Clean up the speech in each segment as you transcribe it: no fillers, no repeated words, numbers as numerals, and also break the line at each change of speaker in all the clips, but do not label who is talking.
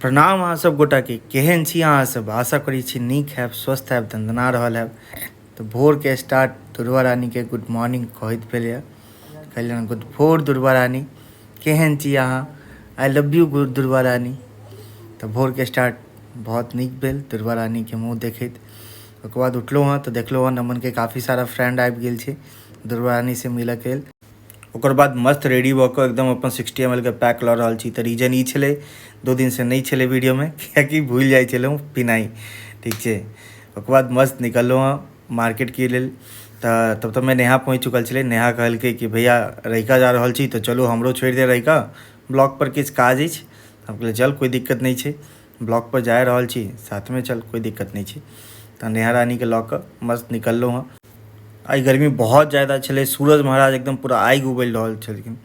प्रणाम अहाँ सब गोटा के केहन छी अहाँ सब। आशा करी छी नीक हैब, स्वस्थ हैब, दंदना रहल हैब। तो भोर के स्टार्ट दुर्वा रानी के गुड मॉर्निंग कहैत भेल कहलियन गुड भोर दुर्वा रानी, केहन छी अहाँ, आई लव यू गुड दुर्वा रानी। तो भोर के स्टार्ट बहुत नीक भेल दुर्वा रानी के मुँह देखैत। ओकर बाद उठलहुँ हँ तो देखलहुँ हँ नमन के काफ़ी सारा फ्रेंड आबि गेल छै दुर्वा रानी से मिलऽ के लेल। ओकर बाद मस्त रेडी भऽ कऽ एकदम अपन 60 ml के पैक लऽ रहल छी। तऽ रीजन ई छलै, 2 दिन से नहीं छलै वीडियो में कियाकि भूल जाइ छलहुँ पिनाई, ठीक छै। ओकर बाद मस्त निकललहुँ हँ मार्केट के लेल। तऽ तब तक मैं नेहा पहुँच चुकल छलै। नेहा कहलकै कि भैया रहिका जा रहल छी तो चलो हमरो छोड़ि दे रहिका, ब्लॉक पर किछु काज अछि। हम कहलिए चल कोई दिक्कत नहीं छै, ब्लॉक पर जा रहल छी साथ में चल कोई दिक्कत नहीं छै। तऽ नेहा रानी के लऽ कऽ मस्त निकललहुँ हँ। आई गर्मी बहुत ज़्यादा छलै, सूरज महाराज एकदम पूरा आगि उबलि रहल छलखिन,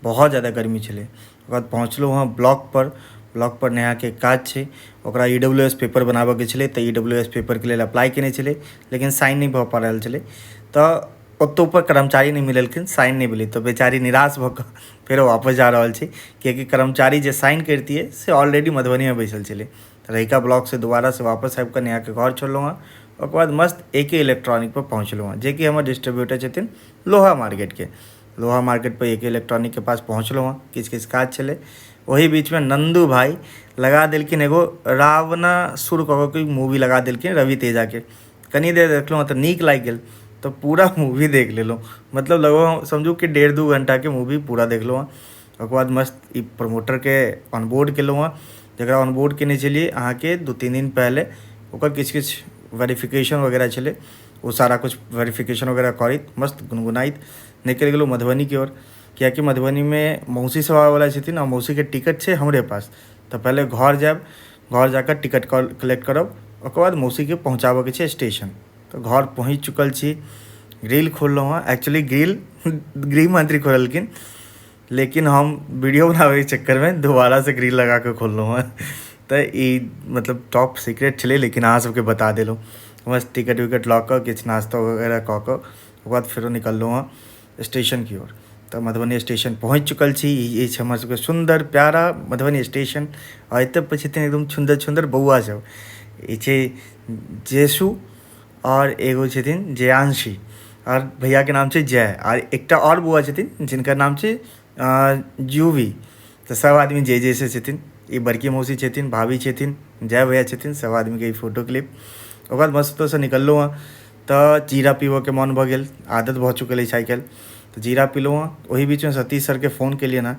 बहुत ज़्यादा गर्मी छलै। ओकर बाद पहुँचलहुँ हँ ब्लॉक पर नेहा के काज छै, ओकरा EWS पेपर बनाबऽ के छलै। तऽ EWS पेपर के लेल अप्लाई केने छलै लेकिन साइन नहीं भऽ पा रहल छलै। तऽ ओतौ पर कर्मचारी नहीं मिललखिन, साइन नहीं भेलै। तो बेचारी निराश भऽ कऽ फेर वापस जा रहल छै, कियाकि कर्मचारी जे साइन करितियै से ऑलरेडी मधुबनी में बैसल छलै। रहिका ब्लॉक से दोबारा से वापस आबि कऽ नेहा के घर छोड़लहुँ हँ। ओकर बाद मस्त AK इलेक्ट्रॉनिक पर पहुँचलहुँ हँ, जे कि हमर डिस्ट्रीब्यूटर छथिन लोहा मार्केट के। लोहा मार्केट पर AK इलेक्ट्रॉनिक के पास पहुँचलहुँ हँ, किछु काज छलै। वही बीच में नंदू भाई लगा देलखिन एगो रावणासुर कऽ के मूवी लगा देलखिन रवि तेजा के। कनी देर देखलहुँ तऽ नीक लागि गेल, तो पूरा मूवी देख लेलहुँ। मतलब लगभग समझू कि 1.5-2 घंटा के मूवी पूरा देखलहुँ हँ। ओकर बाद मस्त ई प्रमोटर के ऑनबोर्ड केलहुँ हँ, जकरा ऑनबोर्ड केने छलिए अहाँके 2-3 दिन पहले। ओकर किछु वेरिफिकेशन वगैरह छलै, वो सारा कुछ वेरिफिकेशन वगैरह करैत मस्त गुनगुनाइत निकलि गेलहुँ मधुबनी की ओर। कियाकि मधुबनी में मौसी सब आबैवला छथिन और मौसी के टिकट छै हमरे पास। तो पहले घर जायब, घर जाकर टिकट कलेक्ट करब, ओकर बाद मौसी के पहुँचाबऽ के छै स्टेशन। तो घर पहुँच चुकल छी, ग्रिल खोललहुँ हँ। एक्चुअली ग्रिल गृह मंत्री खोललखिन, लेकिन हम वीडियो बनाबे के चक्कर में दोबारा से ग्रिल लगा के खोललहुँ हँ। तो ई मतलब टॉप सीक्रेट छलै, लेकिन अहाँ सबके बता देलहुँ। बस टिकट विकट लऽ कऽ किछु नाश्ता वगैरह कऽ कऽ ओकर बाद फेरो निकललहुँ हँ स्टेशन की ओर। तऽ मधुबनी स्टेशन पहुँच चुकल छी। ई छै हमर सबके सुंदर प्यारा मधुबनी स्टेशन। और एतऽ पर छथिन एकदम सुंदर सुंदर बौआ सब। ई छै जेसु और एगो छथिन जयांशी, और भैया के नाम छै जय, और एकटा और बौआ छथिन जिनकर नाम छै जूवी। तो सब आदमी जे से छथिन। ई बड़की मौसी छथिन, भाभी छथिन, जय भैया छथिन, सब आदमी के ई फोटो क्लिप। ओकर बाद मस्त से निकललहुँ हँ। तऽ जीरा पीबऽ के मन भऽ गेल, आदत भऽ चुकल अछि आइ काल्हि। तो जीरा पीलहुँ हँ। वही बीच में सतीश सर के फ़ोन केलिए ना।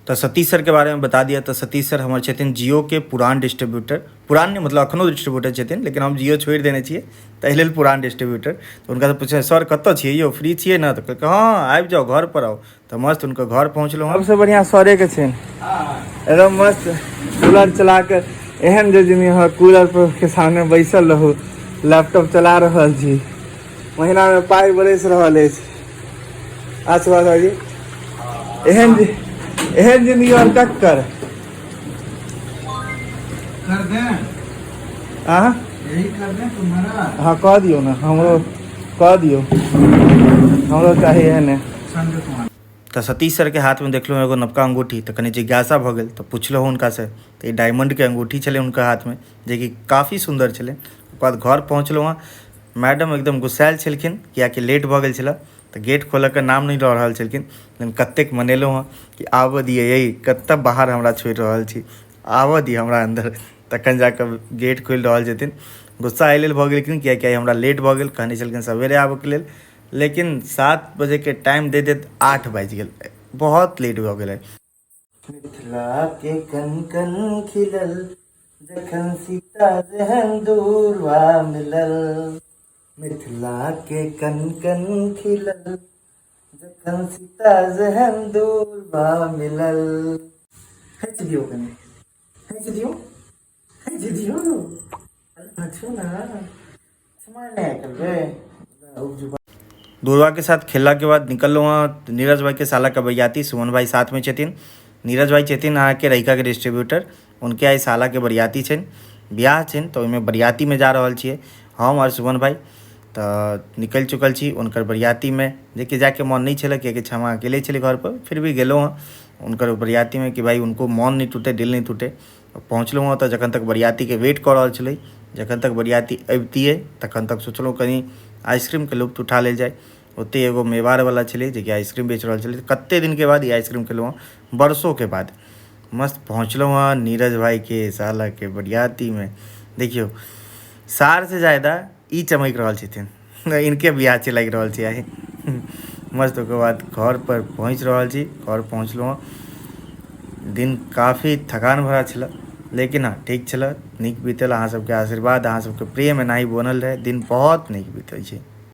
तो सतीश सर के बारे में बता दिया। तो सतीश सर हमर छथिन जियो के पुरान डिस्ट्रीब्यूटर, पुरान नहीं मतलब अखनो डिस्ट्रीब्यूटर छथिन, लेकिन हम जियो छोड़ि देने छियै ताहि लेल पुरान डिस्ट्रीब्यूटर। तो उनका पूछे सर कतऽ छियै यौ, फ्री छियै ना? तो कहलकै हाँ आबि जाओ घर पर आओ। तो मस्त उनका घर पहुँचलहुँ हँ। सबसे बढ़िया सरे के छै, एकदम मस्त कूलर चला के एहन जे जिम्मे हो कूलर पर के सामने बैसल रहू, लैपटॉप चला रहल छी, महीना में पाई बरस रहल अछि। आशीर्वाद भाई एहन जिंदगी और टक्कर
कर दें, यही कर दें तुम्हारा।
हाँ कह दियो ना, हमरो कह दियो, हमरो चाहिए ने। तो सतीश सर के हाथ में देखलहुँ एगो नवका अंगूठी। तो कनी जिज्ञासा भऽ गेल, तो पुछलहुँ हुनका से। तो ये डायमंड के अंगूठी छलै उनका हाथ में, जे कि काफ़ी सुंदर छलै। ओकर बाद घर पहुँचलहुँ हँ। मैडम एकदम गुस्सायल छलखिन, कियाकि लेट भऽ गेल छलै। तो गेट खोलऽ के नाम नहीं लऽ रहल छलखिन, लेकिन कतेक मनेलहुँ हँ कि आबऽ दियै यही, कतऽ बाहर हमरा छोड़ि रहल छी, आबऽ दिअ हमरा अंदर। तखन जाकऽ गेट खोलि रहल छथिन। गुस्सा एहि लेल भऽ गेलखिन कियाकि आइ हमरा लेट भऽ गेल, कहने छलखिन सवेरे आबऽके लेल, लेकिन 7 बजे के टाइम दे देत 8 बाजि गेल, बहुत लेट भऽ गेलै। मिथिला के कन कन खिलल, जखन सीता जहन दूरवा मिलल। मिथिला के कन कन खिलल, जखन सीता जहन दूरवा मिलल। हंस दियो कने, हंस दियो, हंस दियो। हंसो ना, स्माइल नहीं करबे। दूरवा के साथ खेलला के बाद निकललहुँ हँ। नीरज भाई के साला का बरियाती, सुमन भाई साथ में छथिन। नीरज भाई छथिन अहाँके रहिका के डिस्ट्रीब्यूटर, उनके आइ साला के बरियाती छनि, बियाह छनि। तो ओहिमे बरियाती में जा रहल छियै हम और सुमन भाई। तो निकलि चुकल छी उनकर बरियाती में, जेकि जाके मन नहीं छलै कियाकि हम अकेले छलै घर पर, फिर भी गेलहुँ हँ उनकर बरियाती में कि भाई उनको मन नहीं टूटे, दिल नहीं टूटे। पहुँचलहुँ हँ तऽ जखन तक बरियातीके वेट कऽ रहल छलै, जखन तक बरियाती अबितियै तखन तक सोचलहुँ कनि आइसक्रीमके लुत्फ उठा लेल जाय। ओतहि एगो मेवाड़वला छलै जेकि आइसक्रीम बेच रहल छलै। कतेक दिनके बाद ई आइसक्रीम खेलहुँ हँ, बरसों बाद। मस्त पहुँचलहुँ हँ नीरज भाईके सालाके बरियातीमे। देखियौ सारसँ ज्यादा ई चमकि रहल छथिन, इनके बियाह छै लागि रहल छै आइ। मस्त ओकर बाद घरपर पहुँच रहल छी। घर पहुँचलहुँ हँ। दिन काफ़ी थकान भरा छलै, लेकिन हाँ ठीक छलै, नीक बीतल। अहाँ सबके आशीर्वाद, अहाँ सबके प्रेम एनाही बनल रहै, दिन बहुत नीक बीतै छै।